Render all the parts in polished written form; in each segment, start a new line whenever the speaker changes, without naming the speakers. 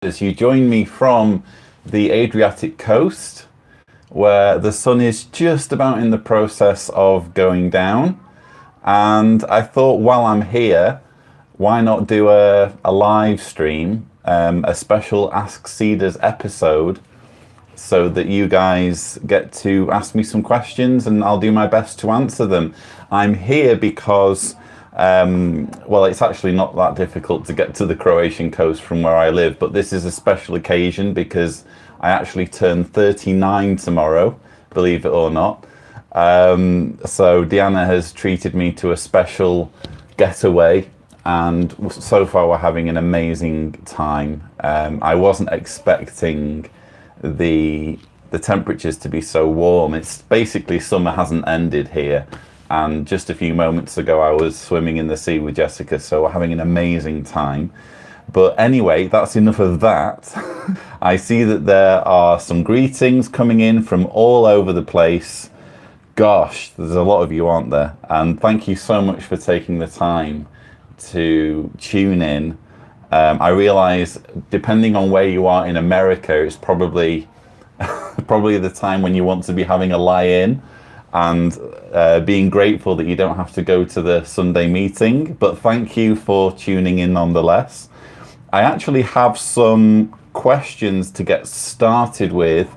You join me from the Adriatic coast, where the sun is just about in the process of going down. And I thought, while I'm here, why not do a live stream, a special Ask Cedars episode, so that you guys get to ask me some questions and I'll do my best to answer them. I'm here because, well, it's actually not that difficult to get to the Croatian coast from where I live, but this is a special occasion because I actually turn 39 tomorrow, believe it or not. So Diana has treated me to a special getaway, and so far we're having an amazing time. I wasn't expecting the temperatures to be so warm. It's basically summer hasn't ended here, and just a few moments ago I was swimming in the sea with Jessica, so we're having an amazing time. But anyway, that's enough of that. I see that there are some greetings coming in from all over the place. Gosh, there's a lot of you, aren't there? And thank you so much for taking the time to tune in. I realize, depending on where you are in America, it's probably the time when you want to be having a lie-in and being grateful that you don't have to go to the Sunday meeting. But thank you for tuning in nonetheless. I actually have some questions to get started with,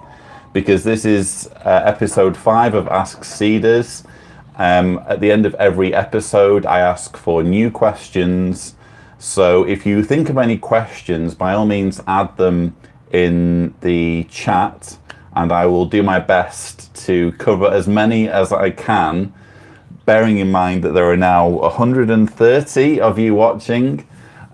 because this is episode 5 of Ask Cedars. At the end of every episode, I ask for new questions. So if you think of any questions, by all means add them in the chat, and I will do my best to cover as many as I can, bearing in mind that there are now 130 of you watching.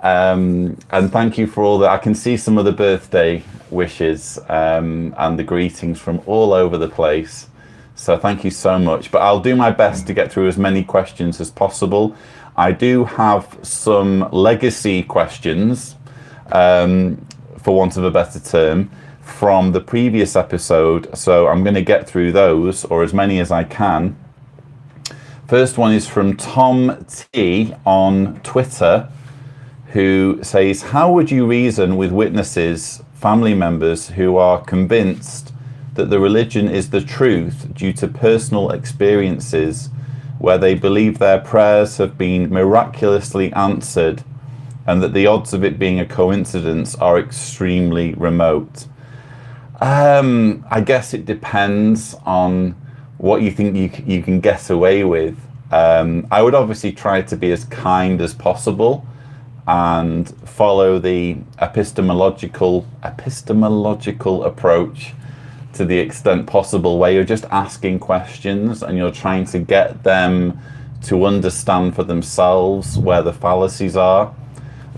And thank you for all that. I can see some of the birthday wishes and the greetings from all over the place. So thank you so much. But I'll do my best to get through as many questions as possible. I do have some legacy questions, for want of a better term, from the previous episode. So I'm going to get through those, or as many as I can. First one is from Tom T on Twitter, who says, how would you reason with witnesses, family members, who are convinced that the religion is the truth due to personal experiences where they believe their prayers have been miraculously answered and that the odds of it being a coincidence are extremely remote? I guess it depends on what you think you can get away with. I would obviously try to be as kind as possible and follow the epistemological approach to the extent possible, where you're just asking questions and you're trying to get them to understand for themselves where the fallacies are.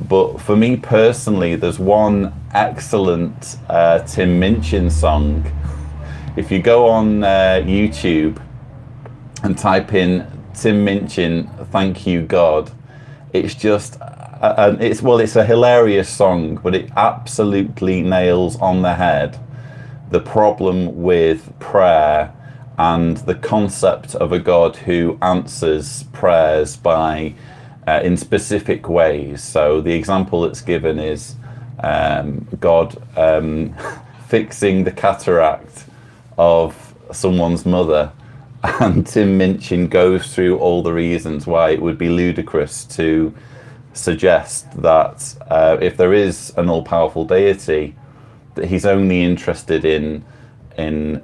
But for me personally, there's one excellent Tim Minchin song. If you go on YouTube and type in Tim Minchin, Thank You God, it's just it's a hilarious song, but it absolutely nails on the head the problem with prayer and the concept of a God who answers prayers by in specific ways. So the example that's given is God fixing the cataract of someone's mother, and Tim Minchin goes through all the reasons why it would be ludicrous to suggest that if there is an all-powerful deity, that he's only interested in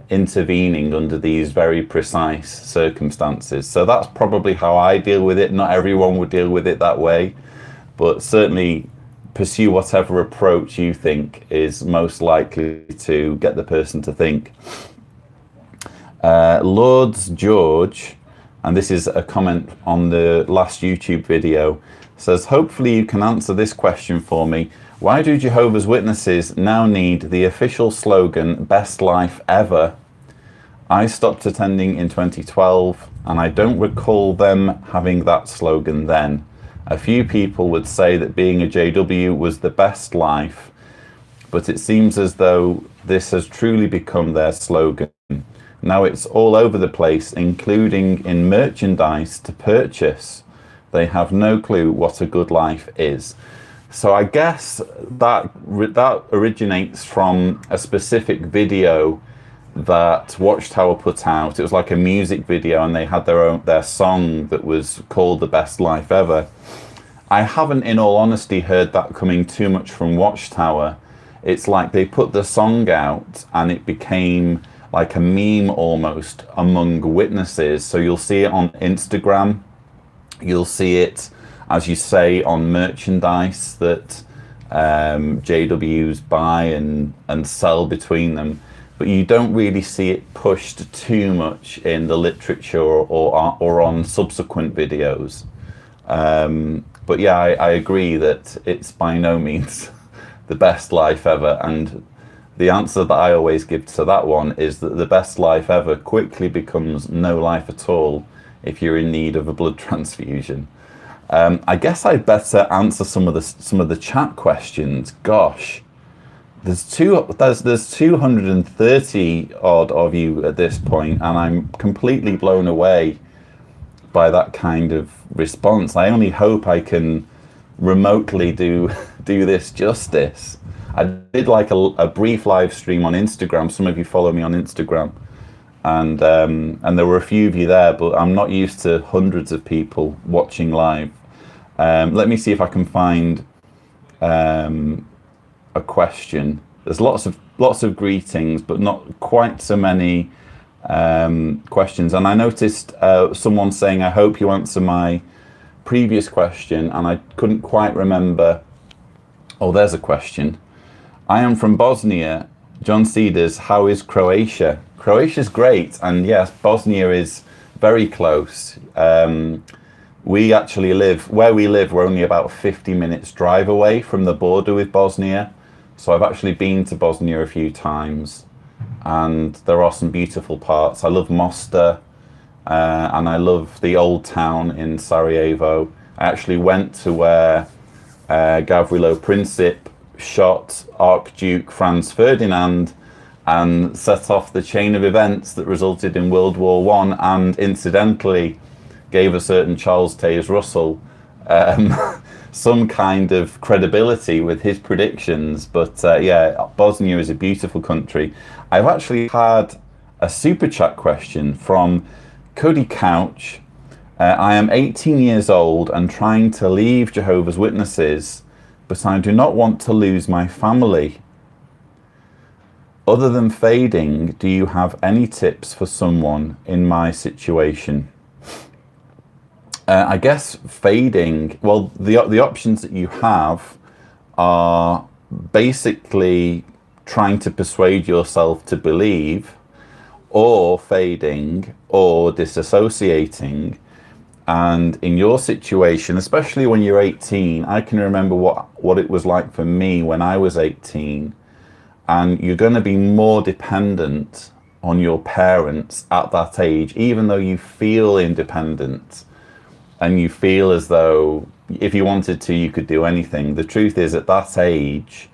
intervening under these very precise circumstances. So that's probably how I deal with it. Not everyone would deal with it that way, but certainly pursue whatever approach you think is most likely to get the person to think. Lords George, and this is a comment on the last YouTube video, says, hopefully you can answer this question for me. Why do Jehovah's Witnesses now need the official slogan, best life ever? I stopped attending in 2012, and I don't recall them having that slogan then. A few people would say that being a JW was the best life, but it seems as though this has truly become their slogan. Now it's all over the place, including in merchandise to purchase. They have no clue what a good life is. So I guess that originates from a specific video that Watchtower put out. It was like a music video, and they had their song that was called "The Best Life Ever." I haven't, in all honesty, heard that coming too much from Watchtower. It's like they put the song out and it became like a meme almost among witnesses. So you'll see it on Instagram, you'll see it, as you say, on merchandise that JWs buy and sell between them. But you don't really see it pushed too much in the literature or on subsequent videos. But yeah, I agree that it's by no means the best life ever. And the answer that I always give to that one is that the best life ever quickly becomes no life at all if you're in need of a blood transfusion. I guess I'd better answer some of the chat questions. Gosh, there's 230 odd of you at this point, and I'm completely blown away by that kind of response. I only hope I can remotely do this justice. I did like a brief live stream on Instagram. Some of you follow me on Instagram, and there were a few of you there, but I'm not used to hundreds of people watching live. Let me see if I can find a question. There's lots of greetings, but not quite so many questions. And I noticed someone saying, I hope you answer my previous question, and I couldn't quite remember. Oh, there's a question. I am from Bosnia. John Cedars, how is Croatia? Croatia's great, and yes, Bosnia is very close. We actually live, where we live, we're only about 50 minutes drive away from the border with Bosnia. So I've actually been to Bosnia a few times, and there are some beautiful parts. I love Mostar, and I love the old town in Sarajevo. I actually went to where Gavrilo Princip shot Archduke Franz Ferdinand and set off the chain of events that resulted in World War I, and incidentally gave a certain Charles Taze Russell some kind of credibility with his predictions. But yeah, Bosnia is a beautiful country. I've actually had a super chat question from Cody Couch. I am 18 years old and trying to leave Jehovah's Witnesses, but I do not want to lose my family. Other than fading, do you have any tips for someone in my situation? I guess fading, well, the options that you have are basically trying to persuade yourself to believe, or fading, or disassociating. And in your situation, especially when you're 18, I can remember what it was like for me when I was 18. And you're going to be more dependent on your parents at that age, even though you feel independent and you feel as though if you wanted to, you could do anything. The truth is, at that age,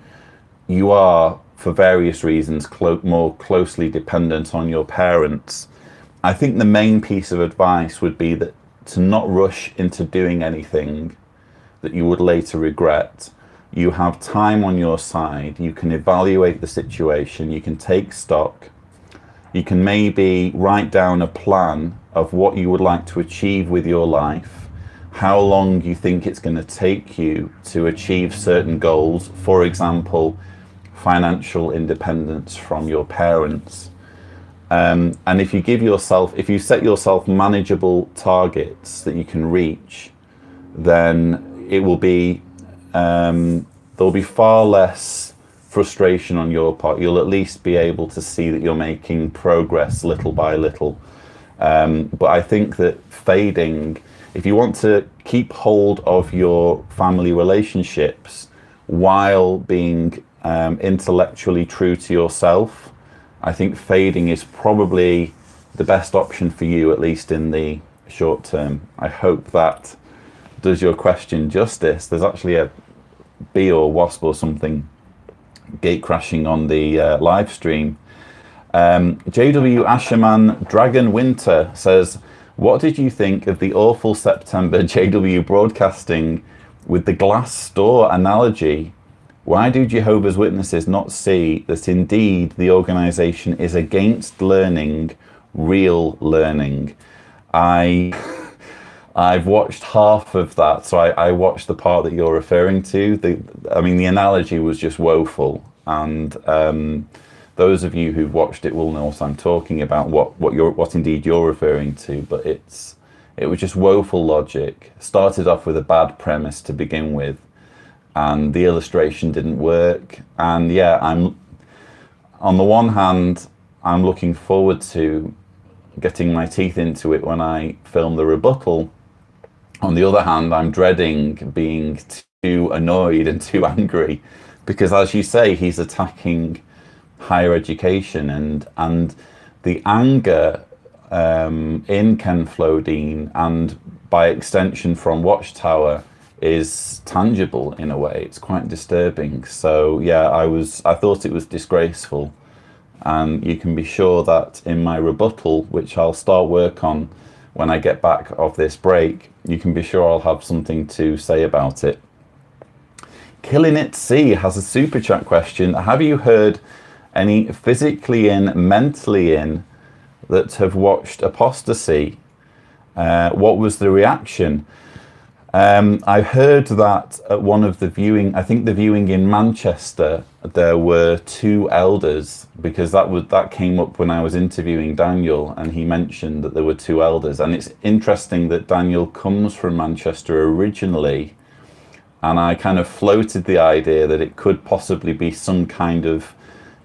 you are, for various reasons, more closely dependent on your parents. I think the main piece of advice would be that to not rush into doing anything that you would later regret. You have time on your side. You can evaluate the situation. You can take stock. You can maybe write down a plan of what you would like to achieve with your life, how long you think it's going to take you to achieve certain goals. For example, financial independence from your parents. And if you set yourself manageable targets that you can reach, then it will be, there'll be far less frustration on your part. You'll at least be able to see that you're making progress little by little. But I think that fading, if you want to keep hold of your family relationships while being intellectually true to yourself, I think fading is probably the best option for you, at least in the short term. I hope that does your question justice. There's actually a bee or wasp or something gate crashing on the live stream. JW Asherman Dragon Winter says, what did you think of the awful September JW broadcasting with the glass door analogy, why do Jehovah's Witnesses not see that indeed the organization is against learning, real learning? I've watched half of that, so I watched the part that you're referring to. I mean, the analogy was just woeful, and those of you who've watched it will know what I'm talking about, what indeed you're referring to. But it was just woeful logic. Started off with a bad premise to begin with, and the illustration didn't work. And yeah, on the one hand, I'm looking forward to getting my teeth into it when I film the rebuttal. On the other hand, I'm dreading being too annoyed and too angry, because as you say, he's attacking higher education, and the anger in Ken Flodine, and by extension from Watchtower, is tangible in a way. It's quite disturbing. So yeah, I thought it was disgraceful, and you can be sure that in my rebuttal, which I'll start work on when I get back off this break, you can be sure I'll have something to say about it. Killing It C has a super chat question. Have you heard any physically in, mentally in, that have watched Apostasy? What was the reaction? I heard that at one of the viewing, I think the viewing in Manchester, there were 2 elders, because that came up when I was interviewing Daniel, and he mentioned that there were 2 elders. And it's interesting that Daniel comes from Manchester originally, and I kind of floated the idea that it could possibly be some kind of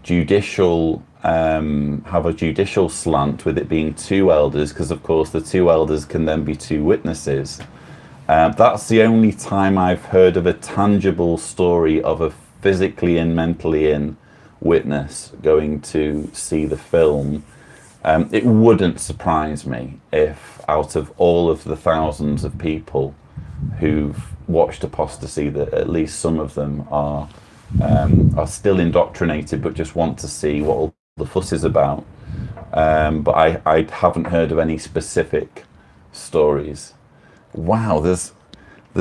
judicial, have a judicial slant with it being 2 elders, because of course the 2 elders can then be 2 witnesses. That's the only time I've heard of a tangible story of a physically and mentally in witness going to see the film. It wouldn't surprise me if out of all of the thousands of people who've watched Apostasy, that at least some of them are still indoctrinated but just want to see what all the fuss is about. But I haven't heard of any specific stories. Wow, there's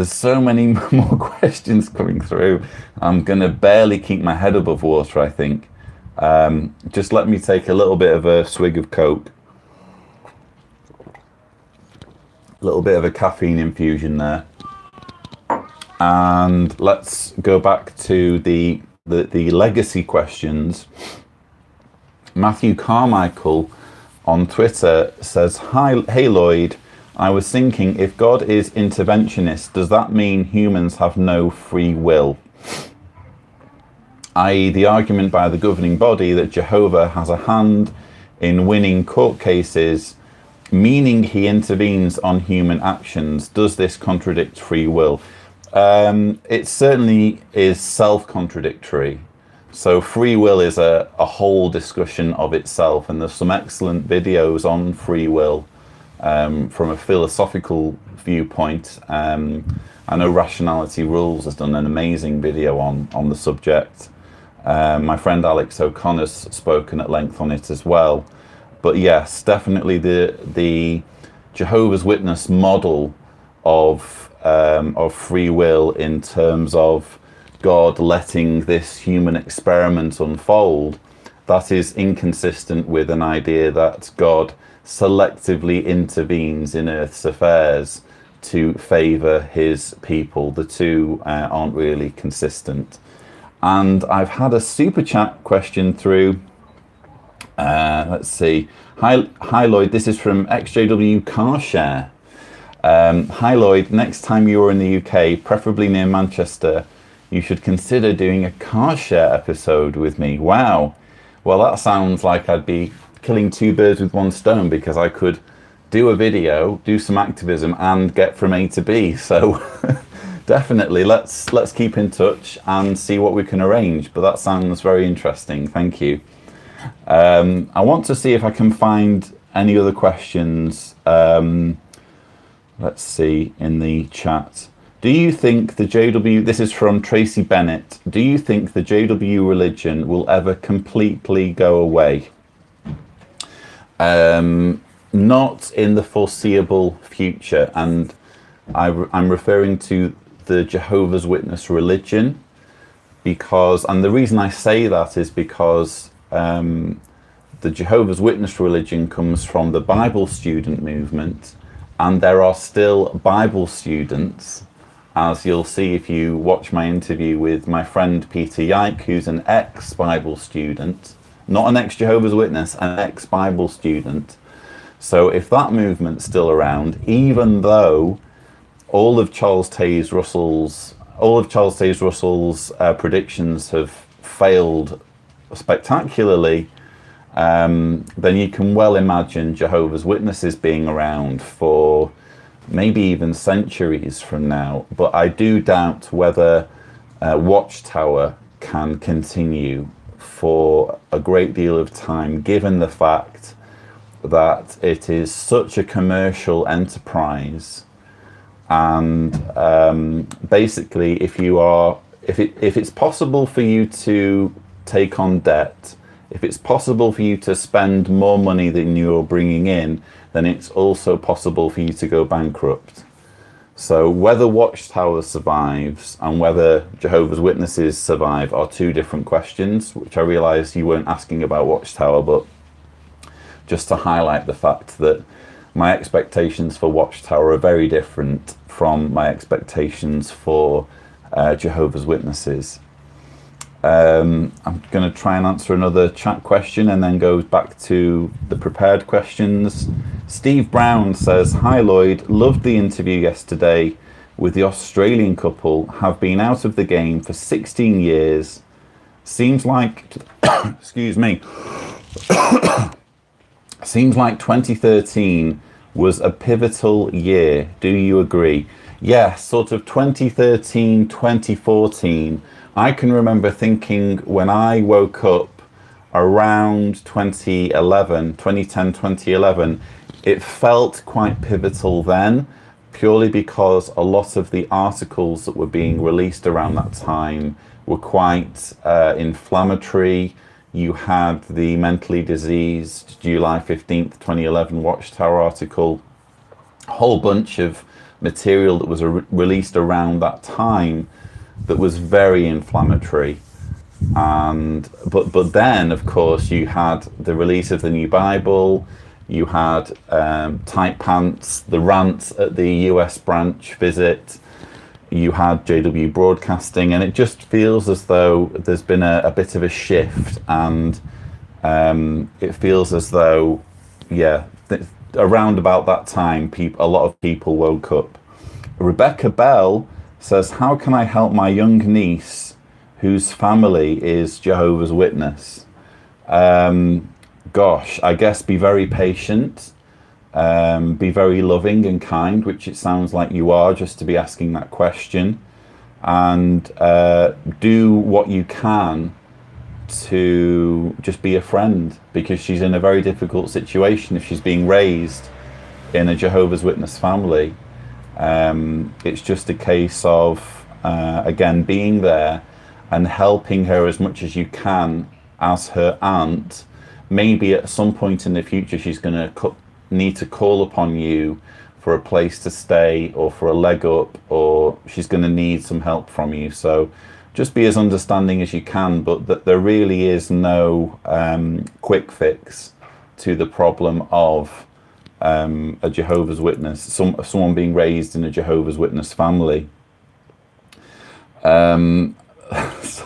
so many more questions coming through. I'm going to barely keep my head above water, I think. Just let me take a little bit of a swig of Coke. A little bit of a caffeine infusion there. And let's go back to the legacy questions. Matthew Carmichael on Twitter says, Hey Lloyd, I was thinking, if God is interventionist, does that mean humans have no free will? I.e., the argument by the governing body that Jehovah has a hand in winning court cases, meaning he intervenes on human actions. Does this contradict free will? It certainly is self-contradictory. So free will is a whole discussion of itself, and there's some excellent videos on free will. From a philosophical viewpoint, I know Rationality Rules has done an amazing video on the subject. My friend Alex O'Connor's spoken at length on it as well. But yes, definitely the Jehovah's Witness model of free will, in terms of God letting this human experiment unfold, that is inconsistent with an idea that God selectively intervenes in Earth's affairs to favour his people. The two aren't really consistent. And I've had a super chat question through. Let's see. Hi Lloyd, this is from XJW Carshare. Hi Lloyd, next time you're in the UK, preferably near Manchester, you should consider doing a car share episode with me. Wow. Well, that sounds like I'd be killing 2 birds with 1 stone, because I could do a video, do some activism, and get from A to B. So definitely let's keep in touch and see what we can arrange. But that sounds very interesting. Thank you. I want to see if I can find any other questions. Let's see in the chat. Do you think the JW, this is from Tracy Bennett, do you think the JW religion will ever completely go away? Not in the foreseeable future, and I'm referring to the Jehovah's Witness religion, because, and the reason I say that is because the Jehovah's Witness religion comes from the Bible student movement, and there are still Bible students, as you'll see if you watch my interview with my friend Peter Yike, who's an ex-Bible student, not an ex-Jehovah's Witness, an ex-Bible student. So if that movement's still around, even though all of Charles Taze Russell's predictions have failed spectacularly, then you can well imagine Jehovah's Witnesses being around for maybe even centuries from now. But I do doubt whether Watchtower can continue for a great deal of time, given the fact that it is such a commercial enterprise. And basically, if it's possible for you to take on debt, if it's possible for you to spend more money than you're bringing in, then it's also possible for you to go bankrupt. So whether Watchtower survives and whether Jehovah's Witnesses survive are two different questions, which I realise you weren't asking about Watchtower, but just to highlight the fact that my expectations for Watchtower are very different from my expectations for Jehovah's Witnesses. I'm going to try and answer another chat question and then go back to the prepared questions. Steve Brown says, "Hi Lloyd, loved the interview yesterday with the Australian couple. Have been out of the game for 16 years. Seems like, excuse me, seems like 2013 was a pivotal year. Do you agree?" Yes, sort of 2013, 2014. I can remember thinking when I woke up around 2011, 2010, 2011, it felt quite pivotal then, purely because a lot of the articles that were being released around that time were quite inflammatory. You had the mentally diseased July 15th, 2011 Watchtower article, a whole bunch of material that was released around that time that was very inflammatory. And but then of course you had the release of the new Bible, you had Tight Pants, the rant at the US branch visit, you had JW Broadcasting, and it just feels as though there's been a bit of a shift, and it feels as though, yeah, around about that time, a lot of people woke up. Rebecca Bell says, "How can I help my young niece whose family is Jehovah's Witness?" Gosh, I guess be very patient, be very loving and kind, which it sounds like you are, just to be asking that question, and do what you can to just be a friend, because she's in a very difficult situation if she's being raised in a Jehovah's Witness family. It's just a case of, again, being there and helping her as much as you can as her aunt. Maybe at some point in the future she's going to need to call upon you for a place to stay or for a leg up, or she's going to need some help from you. So just be as understanding as you can, but that there really is no quick fix to the problem of a Jehovah's Witness, someone being raised in a Jehovah's Witness family. So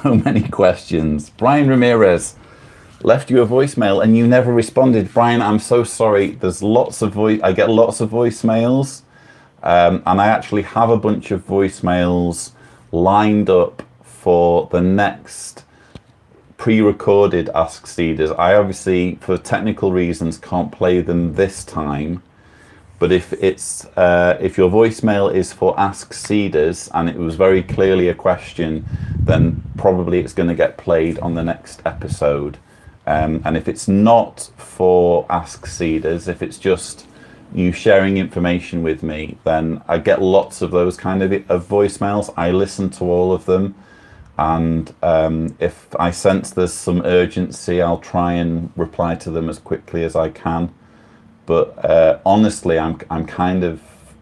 many questions. Brian Ramirez left you a voicemail and you never responded. Brian, I'm so sorry. There's lots of I get lots of voicemails, and I actually have a bunch of voicemails lined up for the next pre-recorded Ask Cedars. I obviously, for technical reasons, can't play them this time. But if your voicemail is for Ask Cedars and it was very clearly a question, then probably it's going to get played on the next episode. And if it's not for Ask Cedars, if it's just you sharing information with me, then I get lots of those kind of voicemails. I listen to all of them. And if I sense there's some urgency, I'll try and reply to them as quickly as I can. But honestly, I'm kind of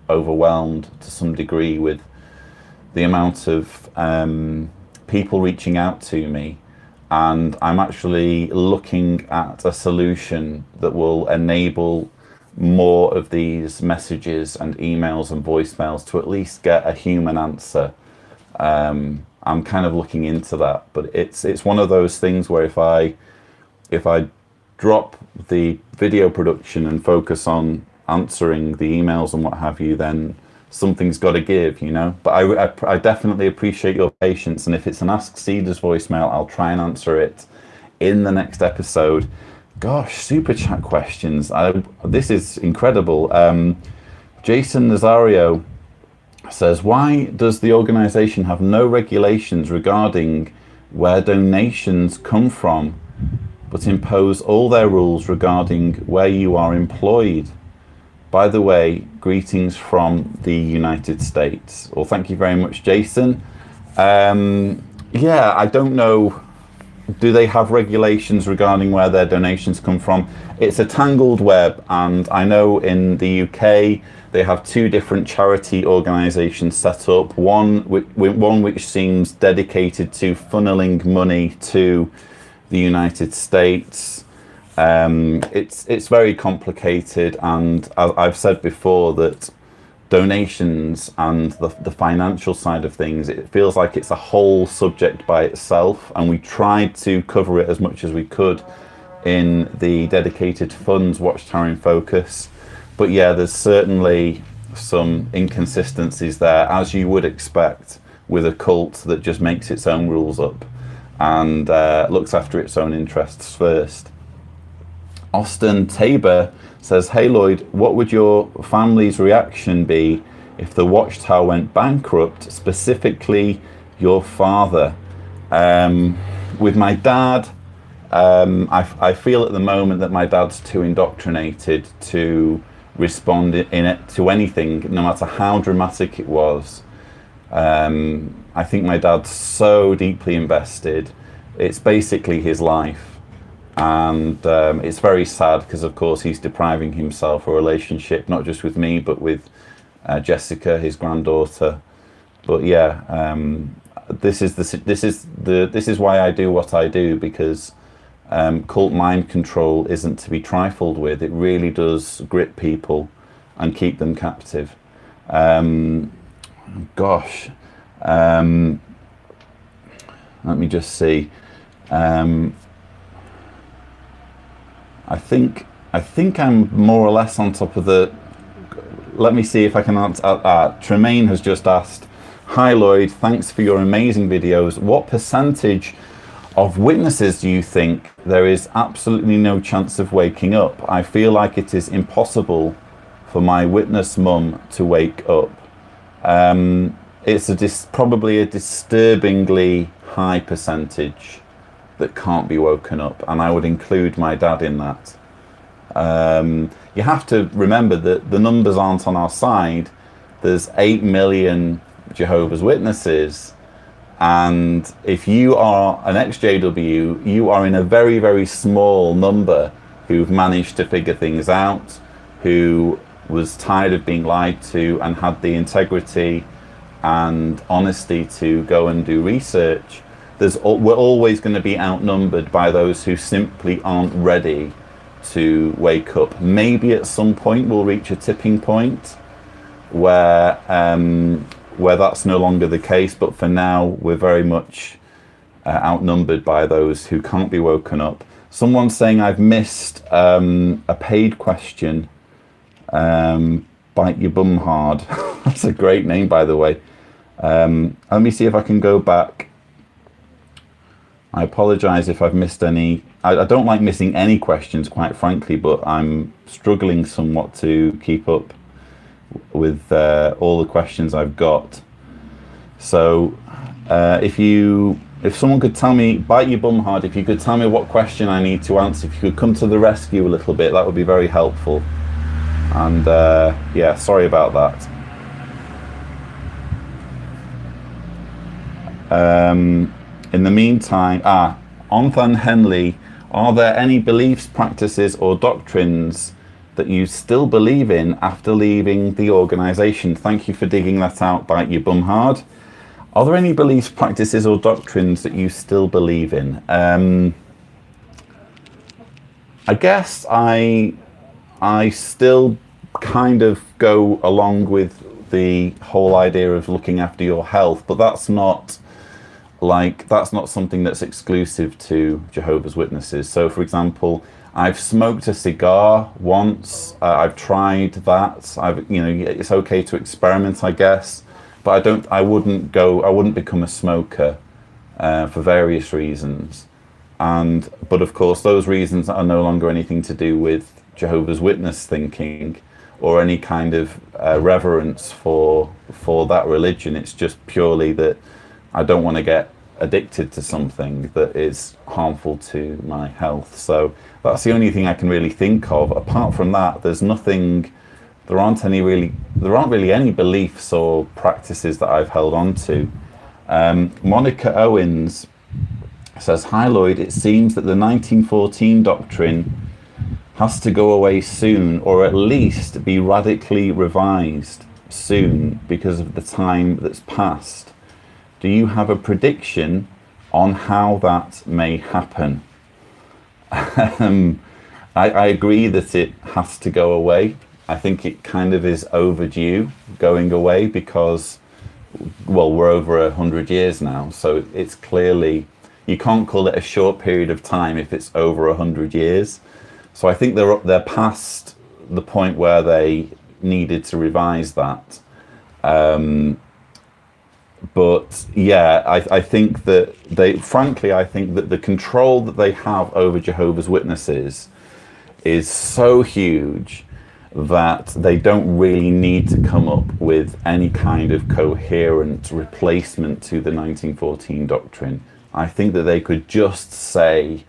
overwhelmed to some degree with the amount of people reaching out to me, and I'm actually looking at a solution that will enable more of these messages and emails and voicemails to at least get a human answer. I'm kind of looking into that, but it's one of those things where if I drop the video production and focus on answering the emails and what have you, then something's got to give, you know. But I definitely appreciate your patience, and if it's an Ask Cedars voicemail, I'll try and answer it in the next episode. Gosh, super chat questions. This is incredible. Jason Nazario says, why does the organization have no regulations regarding where donations come from, but impose all their rules regarding where you are employed? By the way, greetings from the United States. Well, thank you very much, Jason. Yeah, I don't know. Do they have regulations regarding where their donations come from? It's a tangled web, and I know in the UK they have two different charity organisations set up. One which seems dedicated to funneling money to the United States. It's very complicated, and I've said before that donations and the financial side of things, it feels like it's a whole subject by itself, and we tried to cover it as much as we could in the dedicated funds Watchtower in Focus. But yeah, there's certainly some inconsistencies there, as you would expect with a cult that just makes its own rules up and looks after its own interests first. Austin Tabor says, hey Lloyd, what would your family's reaction be if the Watchtower went bankrupt, specifically your father? With my dad, I feel at the moment that my dad's too indoctrinated to respond to anything, no matter how dramatic it was. I think my dad's so deeply invested. It's basically his life. And it's very sad because, of course, he's depriving himself a relationship, not just with me, but with Jessica, his granddaughter. But yeah, this is why I do what I do, because cult mind control isn't to be trifled with. It really does grip people and keep them captive. Gosh, let me just see. I think I'm more or less on top of the. Let me see if I can answer. Tremaine has just asked, hi Lloyd, thanks for your amazing videos. What percentage of witnesses do you think there is absolutely no chance of waking up? I feel like it is impossible for my witness mum to wake up. It's probably a disturbingly high percentage that can't be woken up, and I would include my dad in that. You have to remember that the numbers aren't on our side. There's 8 million Jehovah's Witnesses, and if you are an ex-JW, you are in a very, very small number who've managed to figure things out, who was tired of being lied to and had the integrity and honesty to go and do research. We're always going to be outnumbered by those who simply aren't ready to wake up. Maybe at some point we'll reach a tipping point where that's no longer the case, but for now we're very much outnumbered by those who can't be woken up. Someone's saying I've missed a paid question. Bite your bum hard. That's a great name, by the way. Let me see if I can go back. I apologize if I've missed any. I don't like missing any questions, quite frankly, but I'm struggling somewhat to keep up with all the questions I've got. So if someone could tell me, bite your bum hard, if you could tell me what question I need to answer, if you could come to the rescue a little bit, that would be very helpful. And yeah, sorry about that. In the meantime, Onthan Henley, are there any beliefs, practices or doctrines that you still believe in after leaving the organisation? Thank you for digging that out, Bite Your Bum Hard. Are there any beliefs, practices, or doctrines that you still believe in? I guess I still kind of go along with the whole idea of looking after your health, but that's not something that's exclusive to Jehovah's Witnesses. So, for example, I've smoked a cigar once. I've tried that. It's okay to experiment, I guess, but I wouldn't become a smoker for various reasons. But of course, those reasons are no longer anything to do with Jehovah's Witness thinking or any kind of reverence for that religion. It's just purely that I don't want to get addicted to something that is harmful to my health. So that's the only thing I can really think of. Apart from that, there aren't really any beliefs or practices that I've held on to. Monica Owens says, "Hi Lloyd, it seems that the 1914 doctrine has to go away soon, or at least be radically revised soon because of the time that's passed. Do you have a prediction on how that may happen?" I agree that it has to go away. I think it kind of is overdue going away because, well, we're over 100 years now, so it's clearly, you can't call it a short period of time if it's over 100 years. So I think they're past the point where they needed to revise that. But yeah, I think that I think that the control that they have over Jehovah's Witnesses is so huge that they don't really need to come up with any kind of coherent replacement to the 1914 doctrine. I think that they could just say,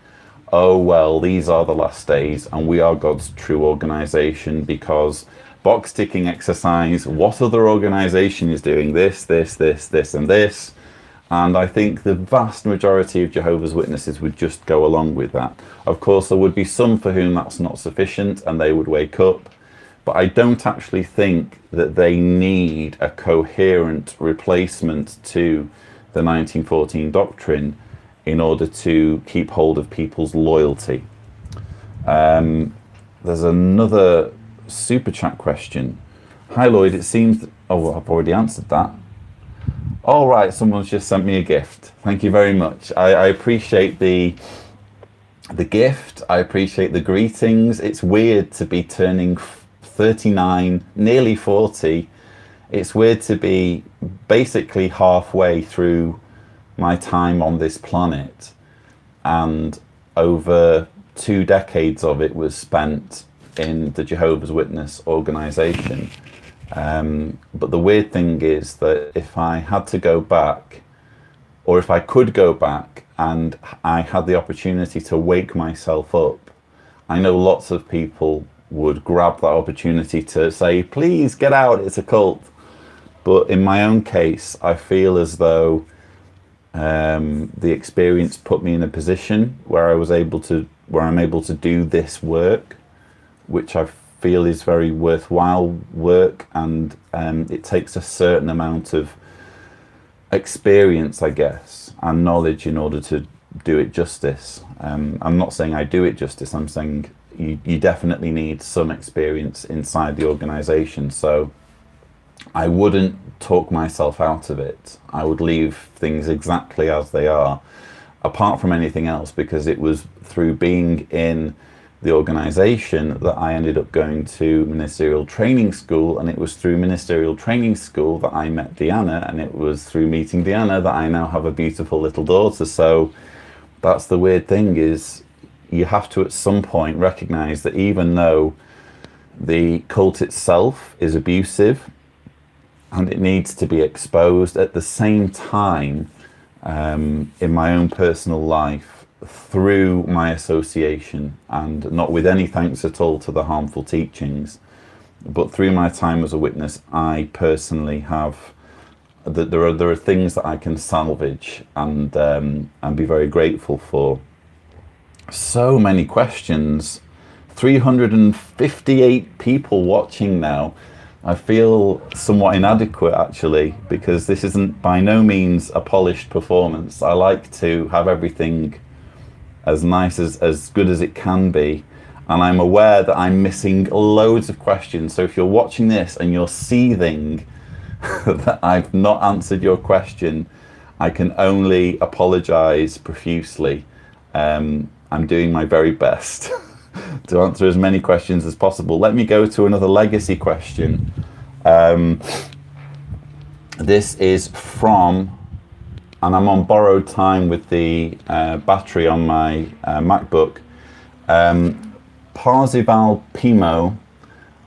oh, well, these are the last days and we are God's true organization because box ticking exercise, what other organization is doing this, this, this, this, and this? And I think the vast majority of Jehovah's Witnesses would just go along with that. Of course, there would be some for whom that's not sufficient and they would wake up. But I don't actually think that they need a coherent replacement to the 1914 doctrine in order to keep hold of people's loyalty. There's another super chat question. Hi Lloyd, it seems that, oh, well, I've already answered that. All right, someone's just sent me a gift. Thank you very much. I appreciate the gift. I appreciate the greetings. It's weird to be turning 39, nearly 40. It's weird to be basically halfway through my time on this planet, and over 2 decades of it was spent in the Jehovah's Witness organization. But the weird thing is that if I had to go back, or if I could go back and I had the opportunity to wake myself up, I know lots of people would grab that opportunity to say, please get out, it's a cult. But in my own case, I feel as though the experience put me in a position where I'm able to do this work, which I feel is very worthwhile work, and it takes a certain amount of experience, I guess, and knowledge in order to do it justice. I'm not saying I do it justice, I'm saying you definitely need some experience inside the organization. So I wouldn't talk myself out of it. I would leave things exactly as they are, apart from anything else, because it was through being in the organization that I ended up going to ministerial training school, and it was through ministerial training school that I met Deanna, and it was through meeting Deanna that I now have a beautiful little daughter. So that's the weird thing, is you have to at some point recognize that even though the cult itself is abusive and it needs to be exposed, at the same time, in my own personal life, through my association, and not with any thanks at all to the harmful teachings, but through my time as a witness, I personally have that there are things that I can salvage and be very grateful for. So many questions, 358 people watching now. I feel somewhat inadequate, actually, because this isn't by no means a polished performance. I like to have everything as nice, as good as it can be. And I'm aware that I'm missing loads of questions. So if you're watching this and you're seething that I've not answered your question, I can only apologize profusely. I'm doing my very best to answer as many questions as possible. Let me go to another legacy question. This is from, and I'm on borrowed time with the battery on my MacBook. Parzival Pimo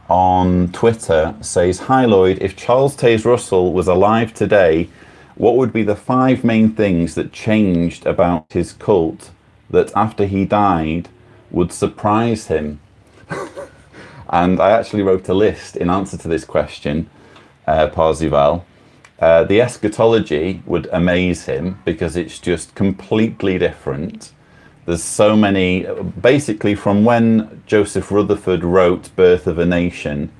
on Twitter says, "Hi Lloyd, if Charles Taze Russell was alive today, what would be the 5 main things that changed about his cult that after he died would surprise him?" And I actually wrote a list in answer to this question, Parzival. The eschatology would amaze him because it's just completely different. There's so many, basically from when Joseph Rutherford wrote Birth of a Nation,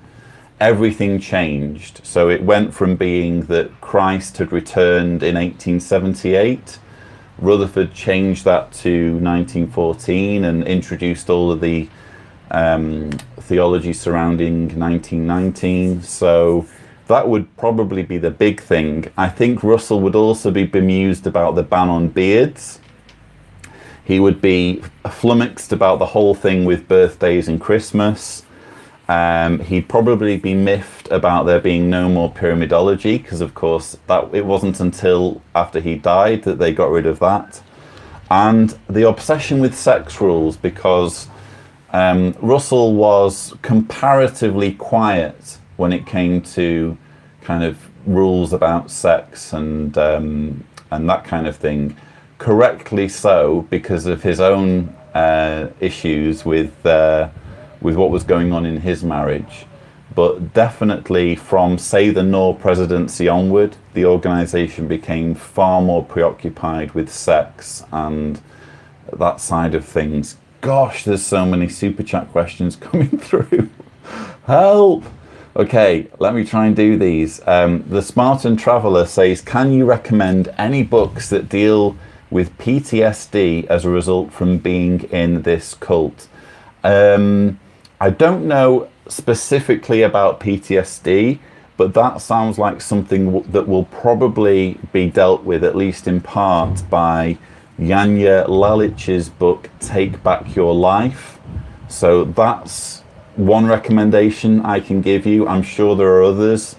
everything changed. So it went from being that Christ had returned in 1878. Rutherford changed that to 1914 and introduced all of the theology surrounding 1919. So that would probably be the big thing. I think Russell would also be bemused about the ban on beards. He would be flummoxed about the whole thing with birthdays and Christmas. He'd probably be miffed about there being no more pyramidology, because of course it wasn't until after he died that they got rid of that. And the obsession with sex rules, because Russell was comparatively quiet when it came to kind of rules about sex and that kind of thing. Correctly so, because of his own issues with what was going on in his marriage. But definitely from, say, the Noor presidency onward, the organization became far more preoccupied with sex and that side of things. Gosh, there's so many super chat questions coming through. Help! Okay, let me try and do these. The Spartan Traveller says, "Can you recommend any books that deal with PTSD as a result from being in this cult?" I don't know specifically about PTSD, but that sounds like something that will probably be dealt with, at least in part, by Janja Lalich's book, Take Back Your Life. So that's one recommendation I can give you. I'm sure there are others,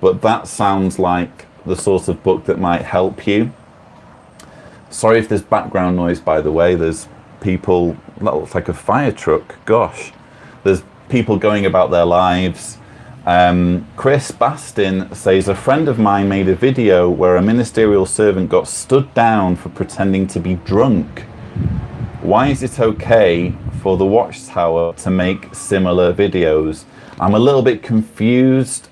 but that sounds like the sort of book that might help you. Sorry if there's background noise, by the way. There's people, that looks like a fire truck, gosh. There's people going about their lives. Chris Bastin says, "A friend of mine made a video where a ministerial servant got stood down for pretending to be drunk. Why is it okay for the Watchtower to make similar videos?" I'm a little bit confused.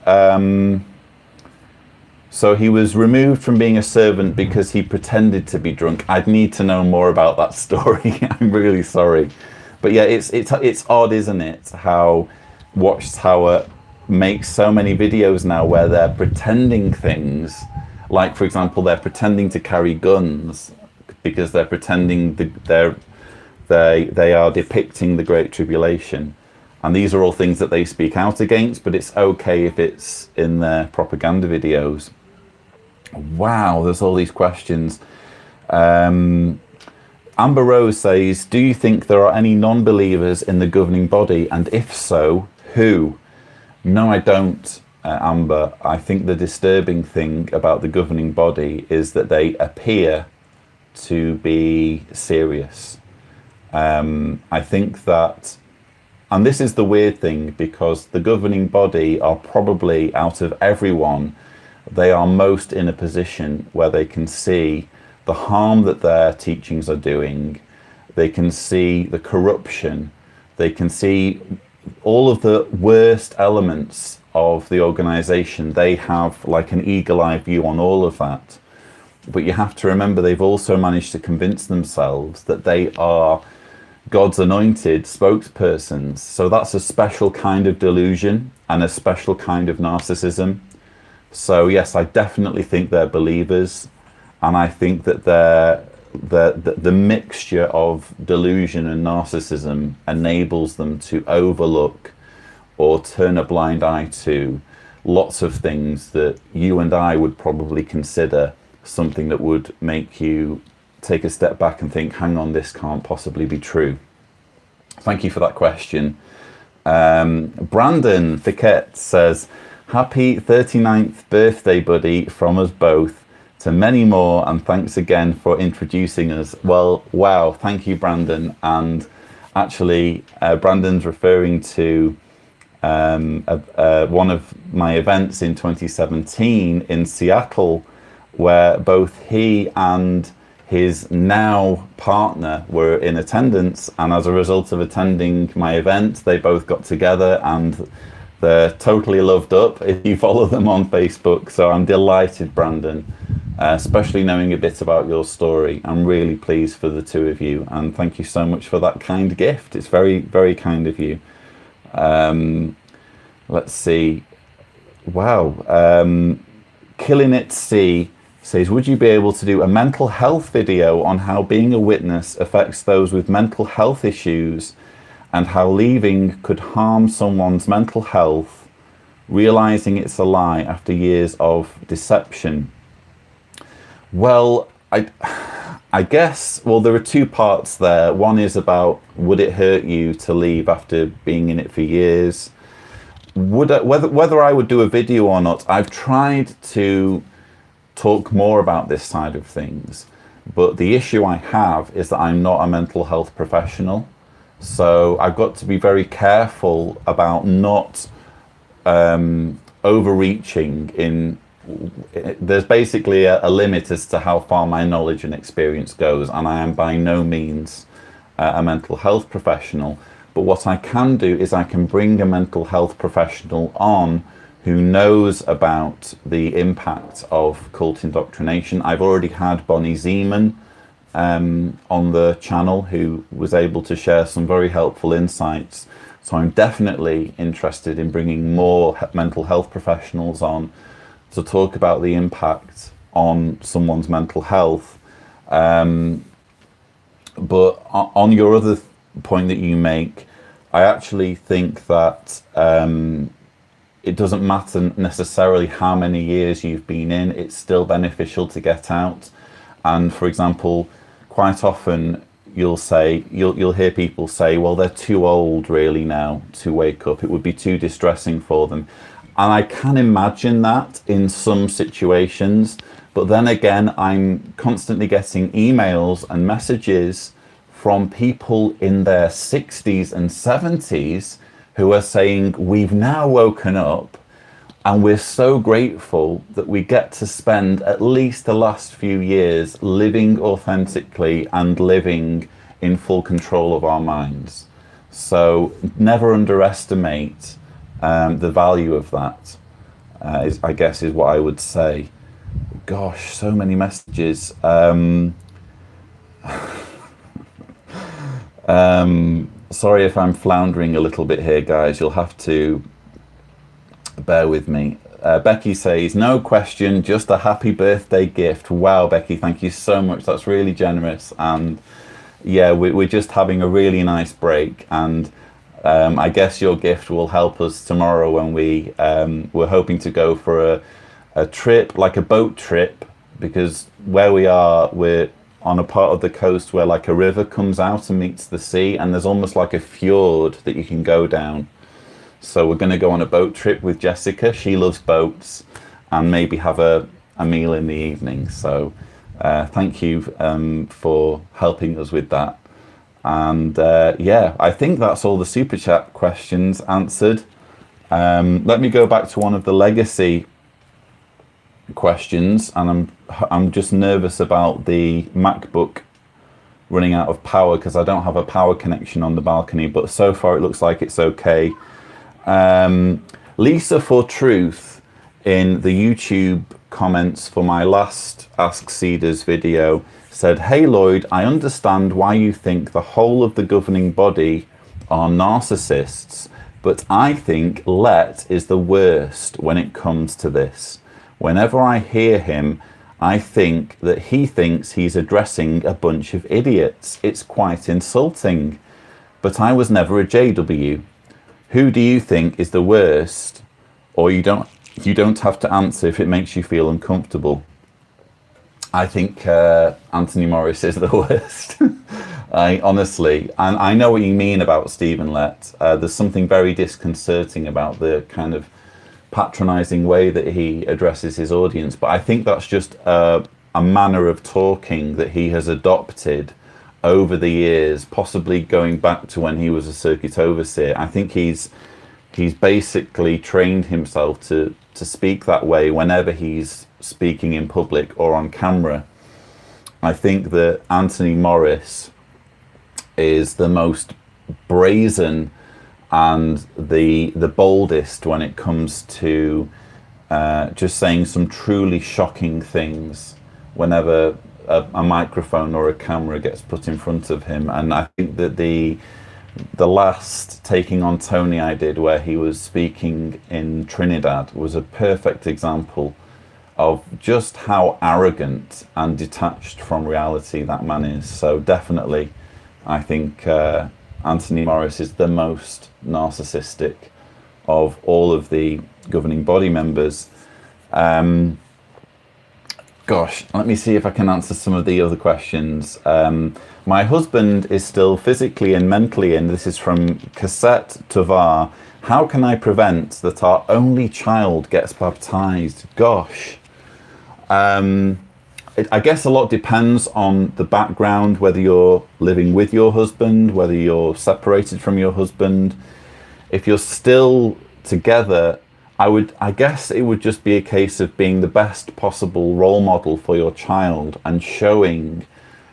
So he was removed from being a servant because he pretended to be drunk. I'd need to know more about that story. I'm really sorry. But yeah, it's odd, isn't it, how Watchtower makes so many videos now where they're pretending things. Like, for example, they're pretending to carry guns because they're pretending they are depicting the Great Tribulation. And these are all things that they speak out against, but it's okay if it's in their propaganda videos. Wow, there's all these questions. Amber Rose says, "Do you think there are any non-believers in the governing body? And if so, who?" No, I don't, Amber. I think the disturbing thing about the governing body is that they appear to be serious. I think that, and this is the weird thing, because the governing body are probably, out of everyone, they are most in a position where they can see the harm that their teachings are doing. They can see the corruption. They can see all of the worst elements of the organization. They have like an eagle-eye view on all of that. But you have to remember, they've also managed to convince themselves that they are God's anointed spokespersons. So that's a special kind of delusion and a special kind of narcissism. So yes, I definitely think they're believers, and I think that the mixture of delusion and narcissism enables them to overlook or turn a blind eye to lots of things that you and I would probably consider something that would make you take a step back and think, hang on, this can't possibly be true. Thank you for that question. Brandon Fiquette says, happy 39th birthday, buddy, from us both to many more, and thanks again for introducing us. Well, wow, thank you, Brandon. And actually, Brandon's referring to one of my events in 2017 in Seattle, where both he and his now partner were in attendance, and as a result of attending my event, they both got together and they're totally loved up if you follow them on Facebook. So I'm delighted, Brandon, especially knowing a bit about your story. I'm really pleased for the two of you, and thank you so much for that kind gift. It's very, very kind of you. Let's see. Wow. Killing It C says, would you be able to do a mental health video on how being a witness affects those with mental health issues, and how leaving could harm someone's mental health, realizing it's a lie after years of deception? Well, I guess, well, there are two parts there. One is about, would it hurt you to leave after being in it for years? Whether I would do a video or not, I've tried to talk more about this side of things, but the issue I have is that I'm not a mental health professional. So I've got to be very careful about not overreaching in. There's basically a limit as to how far my knowledge and experience goes, and I am by no means a mental health professional. But what I can do is I can bring a mental health professional on who knows about the impact of cult indoctrination. I've already had Bonnie Zeman on the channel, who was able to share some very helpful insights. So I'm definitely interested in bringing more mental health professionals on to talk about the impact on someone's mental health. But on your other point that you make, I actually think that it doesn't matter necessarily how many years you've been in, it's still beneficial to get out. And for example, quite often you'll hear people say, well, they're too old really now to wake up. It would be too distressing for them. And I can imagine that in some situations, but then again, I'm constantly getting emails and messages from people in their 60s and 70s who are saying, we've now woken up and we're so grateful that we get to spend at least the last few years living authentically and living in full control of our minds. So never underestimate the value of that, I guess is what I would say. Gosh, so many messages. Sorry if I'm floundering a little bit here, guys. You'll have to bear with me. Becky says, no question, just a happy birthday gift. Wow, Becky, thank you so much. That's really generous. And yeah, we're just having a really nice break. And I guess your gift will help us tomorrow when we're hoping to go for a trip, like a boat trip, because where we are, we're on a part of the coast where like a river comes out and meets the sea, and there's almost like a fjord that you can go down. So we're going to go on a boat trip with Jessica. She loves boats, and maybe have a meal in the evening. So thank you for helping us with that. And yeah, I think that's all the super chat questions answered. Let me go back to one of the legacy questions, and I'm just nervous about the MacBook running out of power because I don't have a power connection on the balcony, but so far it looks like it's okay. Lisa for Truth in the YouTube comments for my last Ask Cedars video said, "Hey Lloyd, I understand why you think the whole of the governing body are narcissists, but I think Let is the worst when it comes to this. Whenever I hear him, I think that he thinks he's addressing a bunch of idiots. It's quite insulting. But I was never a JW. Who do you think is the worst? Or you don't have to answer if it makes you feel uncomfortable." I think Anthony Morris is the worst. I honestly, and I know what you mean about Stephen Lett. There's something very disconcerting about the kind of patronizing way that he addresses his audience, but I think that's just a manner of talking that he has adopted over the years, possibly going back to when he was a circuit overseer. I think he's basically trained himself to speak that way whenever he's speaking in public or on camera. I think that Anthony Morris is the most brazen and the boldest when it comes to just saying some truly shocking things whenever a microphone or a camera gets put in front of him. And I think that the last Taking on Tony I did, where he was speaking in Trinidad, was a perfect example of just how arrogant and detached from reality that man is. So definitely, I think Anthony Morris is the most narcissistic of all of the governing body members. Gosh, let me see if I can answer some of the other questions. My husband is still physically and mentally in. This is from Cassette Tovar. How can I prevent that our only child gets baptized? Gosh. I guess a lot depends on the background, whether you're living with your husband, whether you're separated from your husband. If you're still together, I guess it would just be a case of being the best possible role model for your child and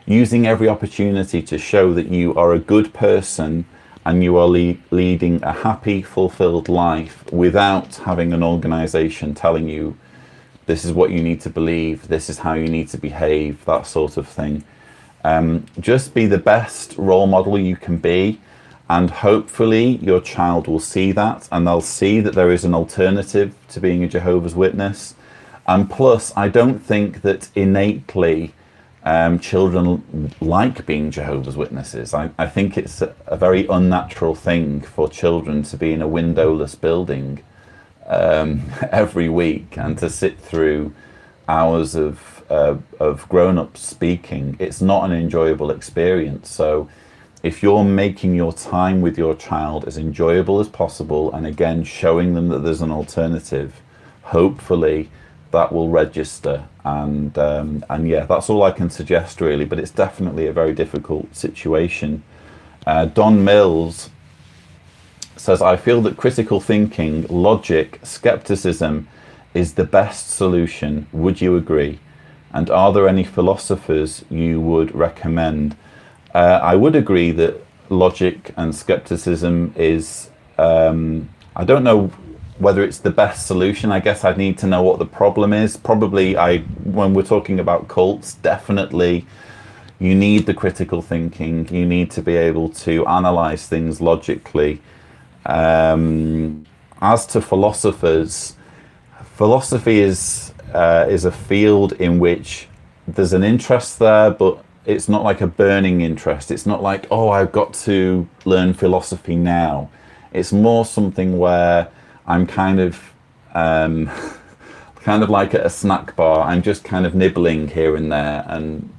using every opportunity to show that you are a good person and you are leading a happy, fulfilled life without having an organization telling you this is what you need to believe, this is how you need to behave, that sort of thing. Just be the best role model you can be, and hopefully your child will see that, and they'll see that there is an alternative to being a Jehovah's Witness. And plus, I don't think that innately children like being Jehovah's Witnesses. I think it's a very unnatural thing for children to be in a windowless building every week and to sit through hours of grown-ups speaking. It's not an enjoyable experience. So if you're making your time with your child as enjoyable as possible, and again showing them that there's an alternative, hopefully that will register. And yeah, that's all I can suggest really, but it's definitely a very difficult situation. Don Mills says, I feel that critical thinking, logic, skepticism is the best solution. Would you agree? And are there any philosophers you would recommend? I would agree that logic and skepticism is, I don't know whether it's the best solution. I guess I'd need to know what the problem is. Probably when we're talking about cults, definitely you need the critical thinking. You need to be able to analyze things logically. As to philosophers, philosophy is a field in which there's an interest there, but it's not like a burning interest. It's not like, oh, I've got to learn philosophy now. It's more something where I'm kind of like at a snack bar. I'm just kind of nibbling here and there and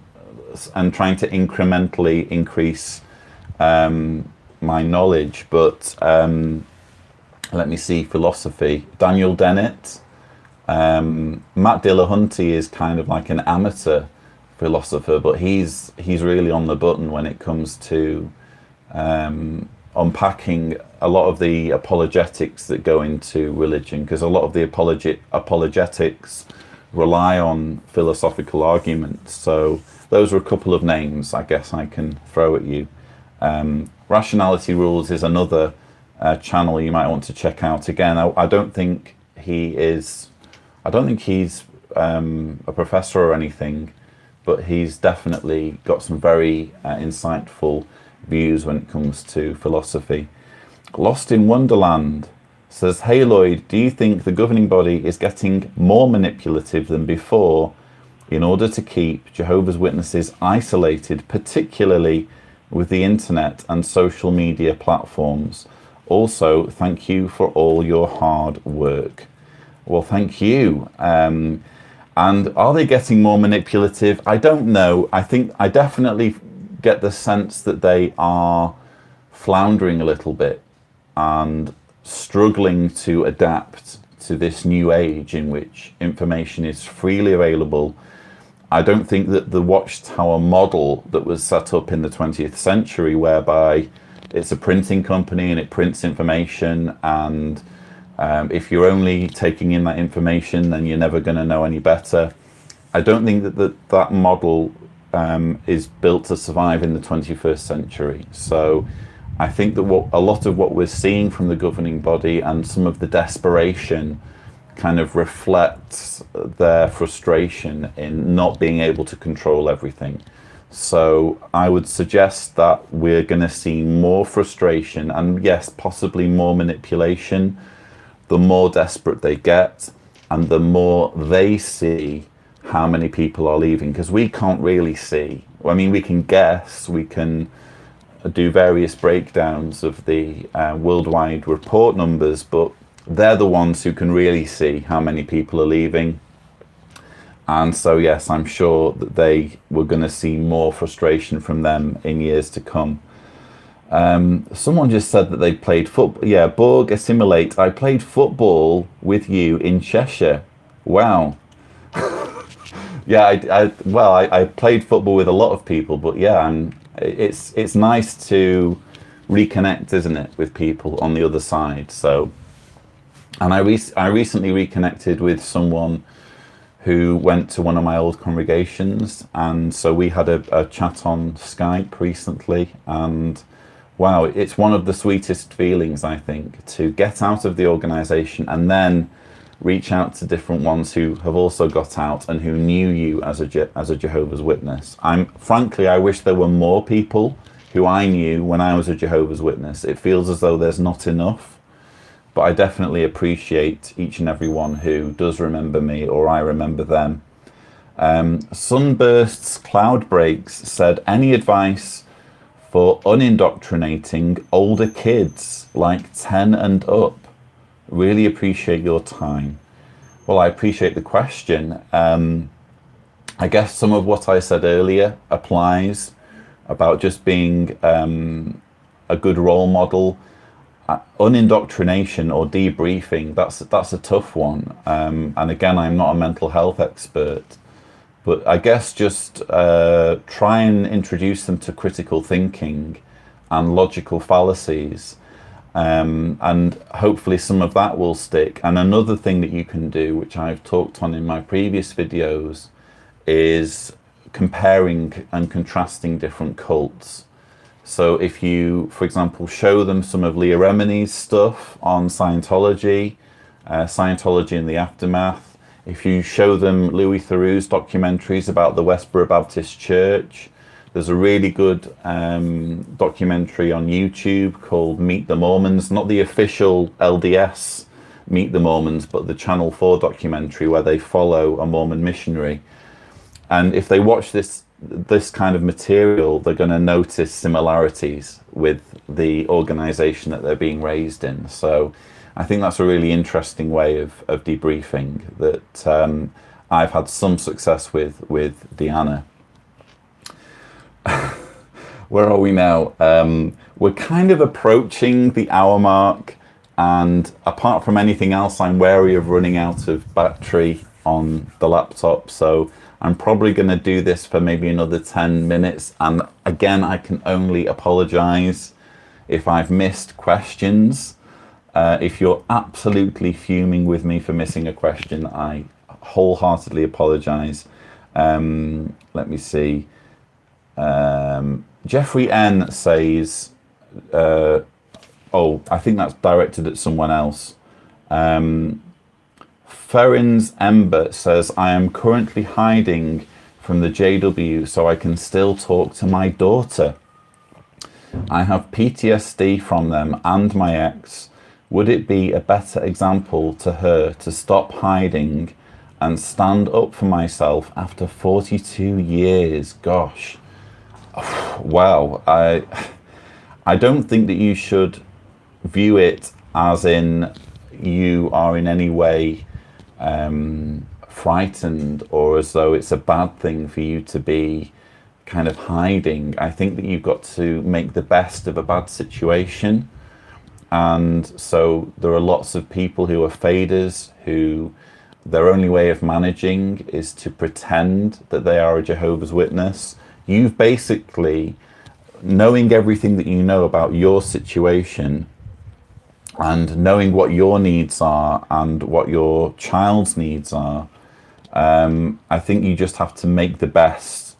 trying to incrementally increase my knowledge. But let me see, philosophy. Daniel Dennett. Matt Dillahunty is kind of like an amateur philosopher, but he's really on the button when it comes to unpacking a lot of the apologetics that go into religion, because a lot of the apologetics rely on philosophical arguments. So those are a couple of names I guess I can throw at you. Rationality Rules is another channel you might want to check out. Again, I don't think he is I don't think he's a professor or anything, but he's definitely got some very insightful views when it comes to philosophy. Lost in Wonderland says, hey Lloyd, do you think the governing body is getting more manipulative than before in order to keep Jehovah's Witnesses isolated, particularly with the internet and social media platforms? Also, thank you for all your hard work. Well, thank you. And are they getting more manipulative? I don't know. I definitely get the sense that they are floundering a little bit and struggling to adapt to this new age in which information is freely available. I don't think that the Watchtower model that was set up in the 20th century, whereby it's a printing company and it prints information, and if you're only taking in that information, then you're never going to know any better. I don't think that model is built to survive in the 21st century. So I think that a lot of what we're seeing from the governing body and some of the desperation kind of reflects their frustration in not being able to control everything. So I would suggest that we're going to see more frustration and, yes, possibly more manipulation the more desperate they get and the more they see how many people are leaving, because we can't really see. I mean, we can guess, we can do various breakdowns of the worldwide report numbers, but they're the ones who can really see how many people are leaving. And so, yes, I'm sure that we're going to see more frustration from them in years to come. Someone just said that they played football. Yeah, Borg Assimilate. I played football with you in Cheshire. Wow. Yeah, I played football with a lot of people, but yeah, it's nice to reconnect, isn't it, with people on the other side. So, and I recently reconnected with someone who went to one of my old congregations, and so we had a chat on Skype recently, and wow, it's one of the sweetest feelings, I think, to get out of the organization and then reach out to different ones who have also got out and who knew you as a Jehovah's Witness. Frankly, I wish there were more people who I knew when I was a Jehovah's Witness. It feels as though there's not enough, but I definitely appreciate each and every one who does remember me, or I remember them. Sunbursts Cloud Breaks said, any advice for unindoctrinating older kids like 10 and up? Really appreciate your time. Well, I appreciate the question. I guess some of what I said earlier applies about just being a good role model. Unindoctrination or debriefing, that's a tough one. And again, I'm not a mental health expert, but I guess just try and introduce them to critical thinking and logical fallacies. And hopefully some of that will stick. And another thing that you can do, which I've talked on in my previous videos, is comparing and contrasting different cults. So if you, for example, show them some of Leah Remini's stuff on Scientology, Scientology in the Aftermath, if you show them Louis Theroux's documentaries about the Westboro Baptist Church, there's a really good documentary on YouTube called Meet the Mormons, not the official LDS Meet the Mormons, but the Channel 4 documentary where they follow a Mormon missionary. And if they watch this kind of material, they're going to notice similarities with the organization that they're being raised in. So I think that's a really interesting way of debriefing that I've had some success with Deanna. Where are we now? We're kind of approaching the hour mark, and apart from anything else, I'm wary of running out of battery on the laptop, so I'm probably going to do this for maybe another 10 minutes. And again, I can only apologize if I've missed questions. If you're absolutely fuming with me for missing a question, I wholeheartedly apologize. Let me see. Jeffrey N says, oh, I think that's directed at someone else. Ferrin's Ember says, I am currently hiding from the JW so I can still talk to my daughter. I have PTSD from them and my ex. Would it be a better example to her to stop hiding and stand up for myself after 42 years? Gosh. Wow. I don't think that you should view it as in you are in any way frightened or as though it's a bad thing for you to be kind of hiding. I think that you've got to make the best of a bad situation. And so there are lots of people who are faders who their only way of managing is to pretend that they are a Jehovah's Witness. You've basically, knowing everything that you know about your situation and knowing what your needs are and what your child's needs are, I think you just have to make the best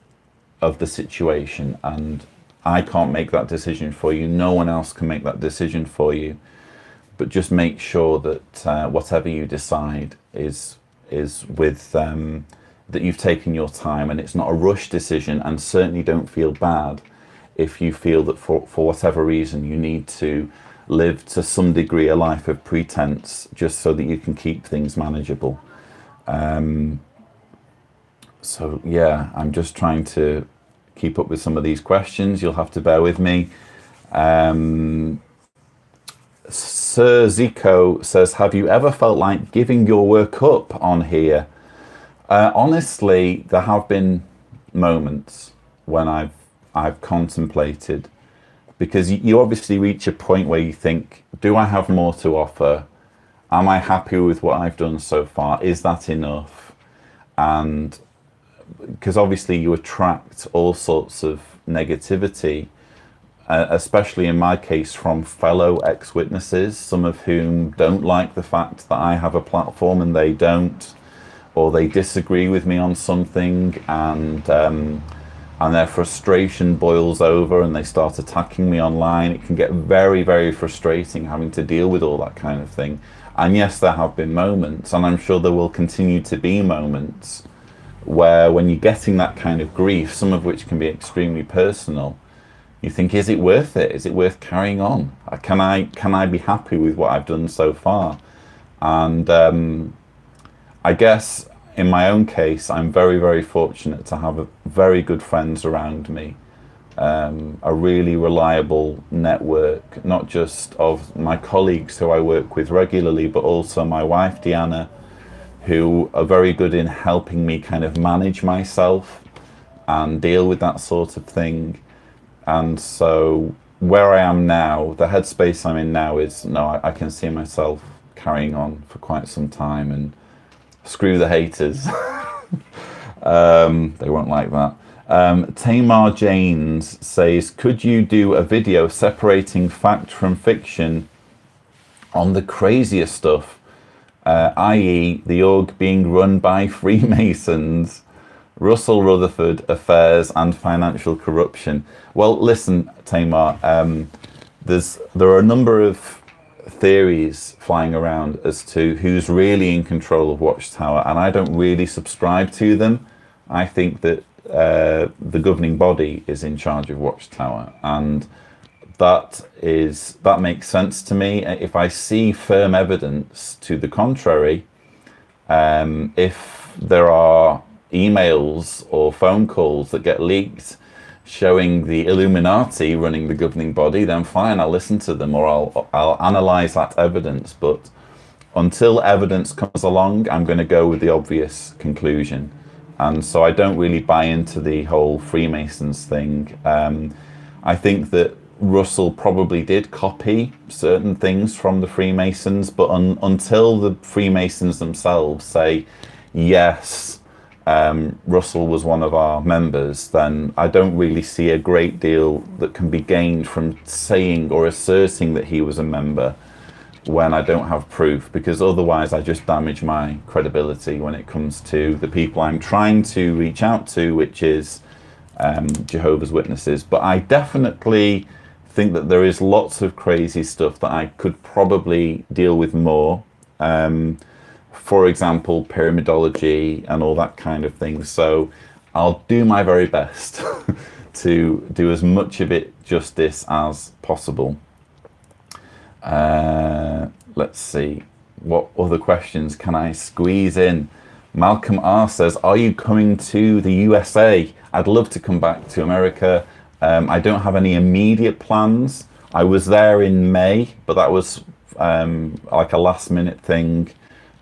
of the situation. And I can't make that decision for you. No one else can make that decision for you. But just make sure that whatever you decide is with that you've taken your time and it's not a rush decision. And certainly don't feel bad if you feel that for whatever reason you need to live to some degree a life of pretense just so that you can keep things manageable. So yeah, I'm just trying to keep up with some of these questions. You'll have to bear with me. Sir Zico says, have you ever felt like giving your work up on here? Honestly, there have been moments when I've contemplated, because you obviously reach a point where you think, do I have more to offer? Am I happy with what I've done so far? Is that enough? And because obviously you attract all sorts of negativity, especially in my case from fellow ex-witnesses, some of whom don't like the fact that I have a platform and they don't, or they disagree with me on something, and their frustration boils over and they start attacking me online. It can get very, very frustrating having to deal with all that kind of thing. And yes, there have been moments, and I'm sure there will continue to be moments, where when you're getting that kind of grief, some of which can be extremely personal, you think, is it worth it? Is it worth carrying on? Can I be happy with what I've done so far? And I guess in my own case, I'm very, very fortunate to have very good friends around me, a really reliable network, not just of my colleagues who I work with regularly, but also my wife, Deanna, who are very good in helping me kind of manage myself and deal with that sort of thing. And so where I am now, the headspace I'm in now is, no, I can see myself carrying on for quite some time, and screw the haters. They won't like that. Tamar Janes says, could you do a video separating fact from fiction on the craziest stuff? I.e. the org being run by Freemasons, Russell Rutherford affairs and financial corruption. Well, listen, Tamar, there are a number of theories flying around as to who's really in control of Watchtower, and I don't really subscribe to them. I think that the governing body is in charge of Watchtower, and that makes sense to me. If I see firm evidence to the contrary, if there are emails or phone calls that get leaked showing the Illuminati running the governing body, then fine, I'll listen to them, or I'll analyze that evidence. But until evidence comes along, I'm going to go with the obvious conclusion. And so I don't really buy into the whole Freemasons thing. I think that Russell probably did copy certain things from the Freemasons, but until the Freemasons themselves say, yes, Russell was one of our members, then I don't really see a great deal that can be gained from saying or asserting that he was a member when I don't have proof, because otherwise I just damage my credibility when it comes to the people I'm trying to reach out to, which is Jehovah's Witnesses. But I definitely think that there is lots of crazy stuff that I could probably deal with more. for example, pyramidology and all that kind of thing. So I'll do my very best to do as much of it justice as possible. Let's see, what other questions can I squeeze in? Malcolm R says, are you coming to the USA? I'd love to come back to America. I don't have any immediate plans. I was there in May, but that was like a last minute thing,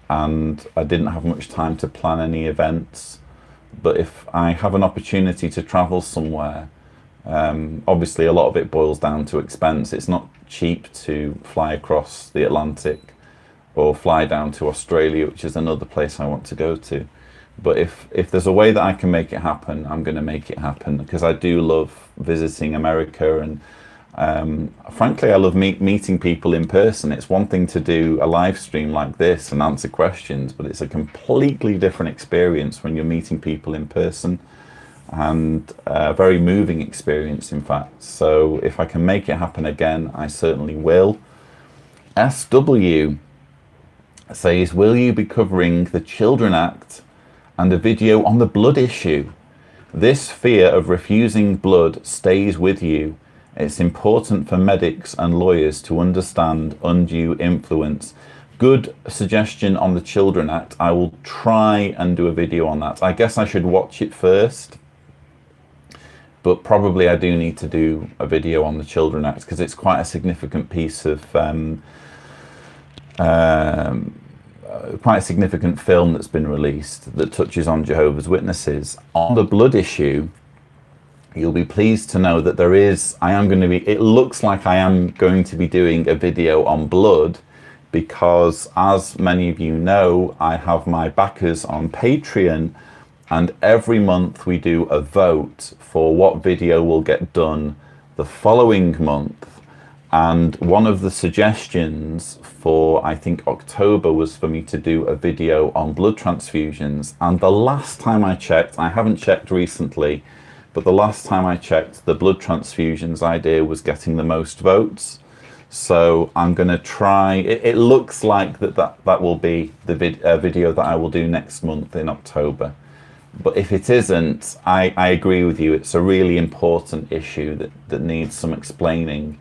and I didn't have much time to plan any events. But if I have an opportunity to travel somewhere, obviously a lot of it boils down to expense. It's not cheap to fly across the Atlantic or fly down to Australia, which is another place I want to go to. But if there's a way that I can make it happen, I'm going to make it happen, because I do love visiting America, and frankly, I love meeting people in person. It's one thing to do a live stream like this and answer questions, but it's a completely different experience when you're meeting people in person, and a very moving experience, in fact. So if I can make it happen again, I certainly will. SW says, will you be covering the Children Act and a video on the blood issue? This fear of refusing blood stays with you. It's important for medics and lawyers to understand undue influence. Good suggestion on the Children Act. I will try and do a video on that. I guess I should watch it first, but probably I do need to do a video on the Children Act, because it's quite a significant piece of quite a significant film that's been released that touches on Jehovah's Witnesses. On the blood issue, you'll be pleased to know that it looks like I am going to be doing a video on blood, because as many of you know, I have my backers on Patreon, and every month we do a vote for what video will get done the following month. And one of the suggestions for, I think, October was for me to do a video on blood transfusions. And the last time I checked, I haven't checked recently, but the last time I checked, the blood transfusions idea was getting the most votes. So I'm going to try, it looks like that will be the video that I will do next month in October. But if it isn't, I agree with you, it's a really important issue that needs some explaining.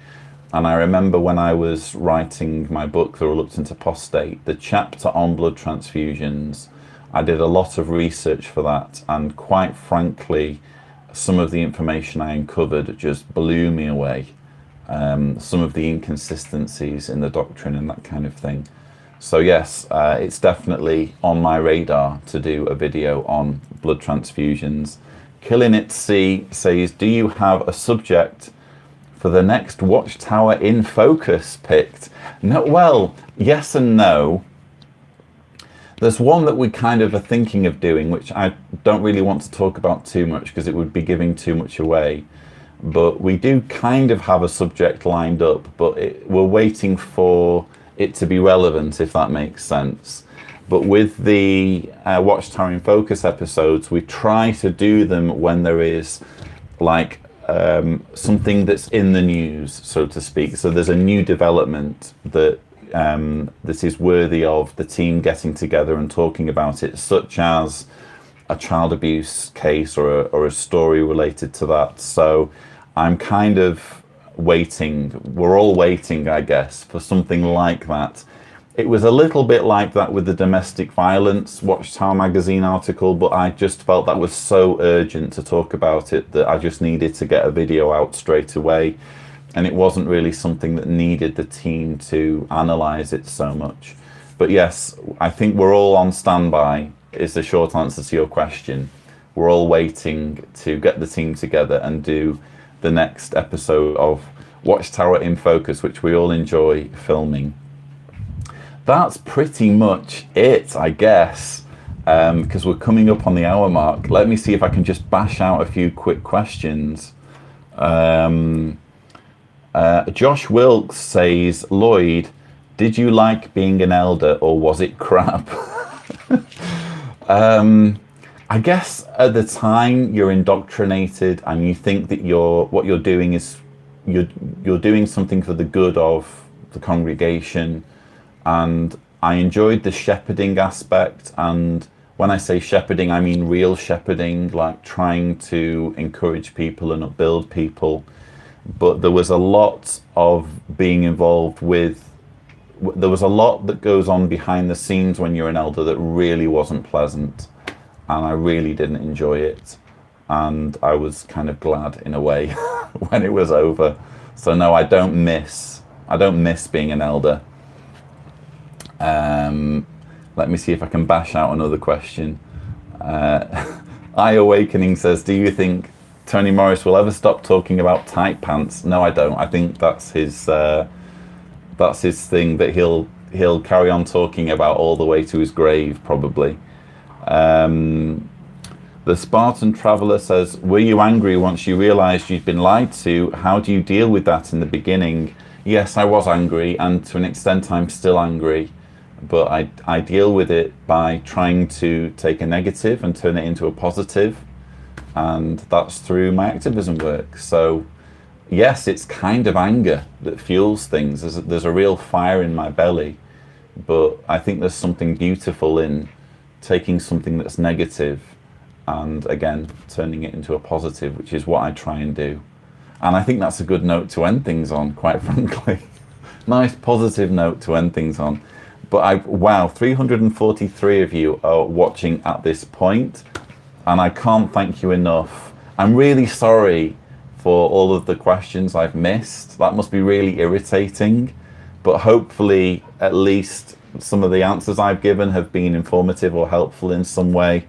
And I remember when I was writing my book, The Reluctant Apostate, the chapter on blood transfusions, I did a lot of research for that, and quite frankly, some of the information I uncovered just blew me away. Some of the inconsistencies in the doctrine and that kind of thing. So yes, it's definitely on my radar to do a video on blood transfusions. Killing It C says, do you have a subject for the next Watchtower in Focus picked? No, well, yes and no. There's one that we kind of are thinking of doing, which I don't really want to talk about too much because it would be giving too much away. But we do kind of have a subject lined up, but we're waiting for it to be relevant, if that makes sense. But with the Watchtower in Focus episodes, we try to do them when there is like something that's in the news, so to speak. So there's a new development that this is worthy of the team getting together and talking about it, such as a child abuse case or a story related to that. So I'm kind of waiting, we're all waiting, I guess, for something like that. It was a little bit like that with the domestic violence Watchtower magazine article, but I just felt that was so urgent to talk about it that I just needed to get a video out straight away. And it wasn't really something that needed the team to analyze it so much. But yes, I think we're all on standby, is the short answer to your question. We're all waiting to get the team together and do the next episode of Watchtower in Focus, which we all enjoy filming. That's pretty much it, I guess, because we're coming up on the hour mark. Let me see if I can just bash out a few quick questions. Josh Wilkes says, Lloyd, did you like being an elder or was it crap? I guess at the time you're indoctrinated and you think that what you're doing is you're doing something for the good of the congregation, and I enjoyed the shepherding aspect, and when I say shepherding, I mean real shepherding, like trying to encourage people and upbuild people. But there was a lot of being involved with, there was a lot that goes on behind the scenes when you're an elder that really wasn't pleasant, and I really didn't enjoy it. And I was kind of glad in a way when it was over. So no, I don't miss being an elder. Let me see if I can bash out another question. I Awakening says, do you think Tony Morris will ever stop talking about tight pants? No, I don't. I think that's his thing that he'll carry on talking about all the way to his grave, probably. The Spartan Traveller says, were you angry once you realised you'd been lied to? How do you deal with that in the beginning? Yes, I was angry, and to an extent I'm still angry. But I deal with it by trying to take a negative and turn it into a positive, and that's through my activism work. So yes, it's kind of anger that fuels things. There's a real fire in my belly, but I think there's something beautiful in taking something that's negative and again turning it into a positive, which is what I try and do. And I think that's a good note to end things on, quite frankly. Nice positive note to end things on. But wow, 343 of you are watching at this point, and I can't thank you enough. I'm really sorry for all of the questions I've missed. That must be really irritating, but hopefully at least some of the answers I've given have been informative or helpful in some way.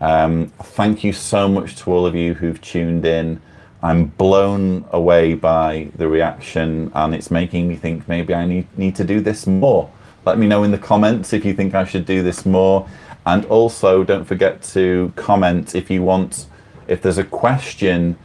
Thank you so much to all of you who've tuned in. I'm blown away by the reaction, and it's making me think maybe I need to do this more. Let me know in the comments if you think I should do this more. And also don't forget to comment if you want, if there's a question,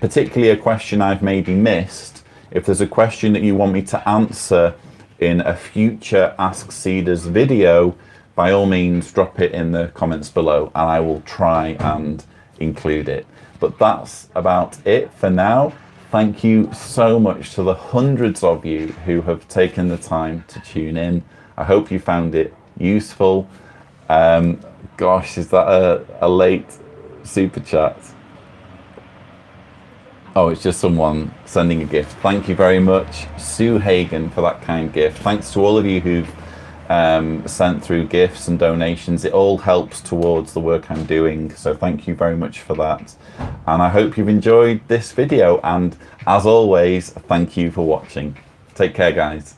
particularly a question I've maybe missed, if there's a question that you want me to answer in a future Ask Cedars video, by all means drop it in the comments below and I will try and include it. But that's about it for now. Thank you so much to the hundreds of you who have taken the time to tune in. I hope you found it useful. Gosh, is that a late super chat? Oh, it's just someone sending a gift. Thank you very much, Sue Hagen, for that kind gift. Thanks to all of you who've sent through gifts and donations. It all helps towards the work I'm doing. So thank you very much for that. And I hope you've enjoyed this video. And as always, thank you for watching. Take care, guys.